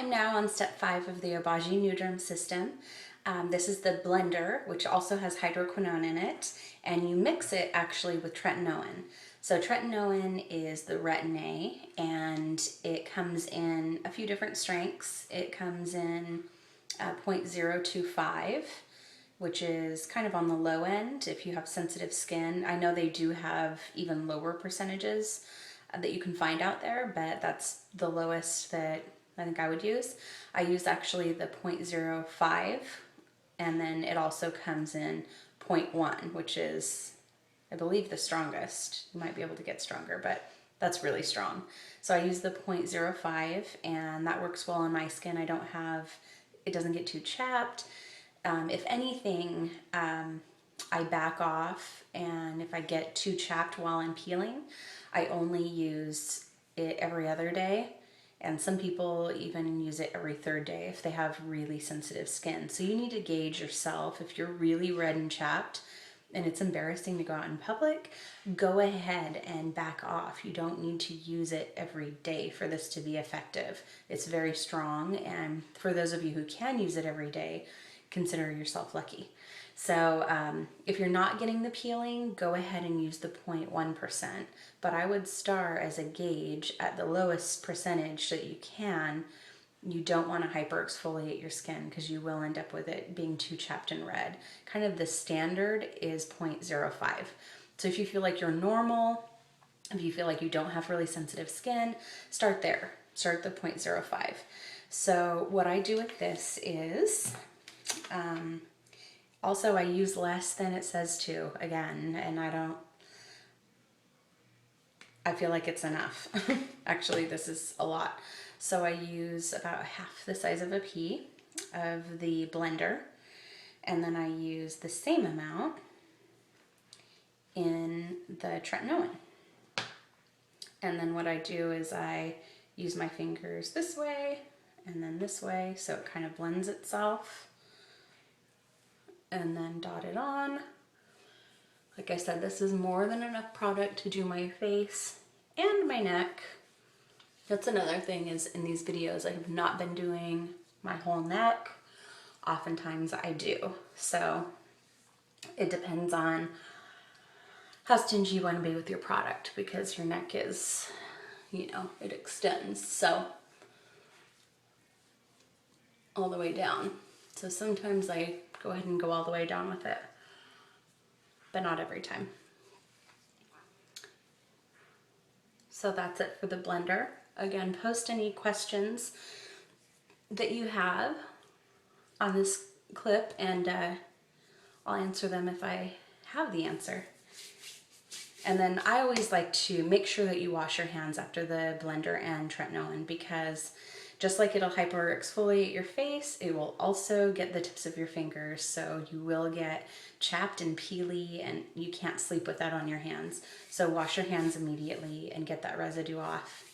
I'm now on step 5 of the Obagi Nu-derm system. This is the blender, which also has hydroquinone in it, and you mix it actually with tretinoin. So tretinoin is the retin-A, and it comes in a few different strengths. It comes in 0.025, which is kind of on the low end if you have sensitive skin. I know they do have even lower percentages that you can find out there, but that's the lowest that I think I would use. I use actually the 0.05, and then it also comes in 0.1, which is, I believe, the strongest. You might be able to get stronger, but that's really strong. So I use the 0.05, and that works well on my skin. It doesn't get too chapped. If anything, I back off, and if I get too chapped while I'm peeling, I only use it every other day. And some people even use it every third day if they have really sensitive skin. So you need to gauge yourself. If you're really red and chapped and it's embarrassing to go out in public, go ahead and back off. You don't need to use it every day for this to be effective. It's very strong, and for those of you who can use it every day, consider yourself lucky. So if you're not getting the peeling, go ahead and use the 0.1%. But I would start as a gauge at the lowest percentage that you can. You don't want to hyper-exfoliate your skin because you will end up with it being too chapped and red. Kind of the standard is 0.05. So if you feel like you're normal, if you feel like you don't have really sensitive skin, start there. Start at the 0.05. So what I do with this is, also I use less than it says to, again, and I feel like it's enough. Actually, this is a lot. So I use about half the size of a pea of the blender, and then I use the same amount in the tretinoin. And then what I do is I use my fingers this way and then this way, so it kind of blends itself, and then dot it on. Like I said, this is more than enough product to do my face and my neck. That's another thing, is in these videos I have not been doing my whole neck. Oftentimes I do. So it depends on how stingy you want to be with your product, because your neck is, it extends. So all the way down. So sometimes I go ahead and go all the way down with it, but not every time. So that's it for the blender. Again, post any questions that you have on this clip, and I'll answer them if I have the answer. And then I always like to make sure that you wash your hands after the blender and tretinoin, because just like it'll hyper exfoliate your face, it will also get the tips of your fingers, so you will get chapped and peely, and you can't sleep with that on your hands. So wash your hands immediately and get that residue off.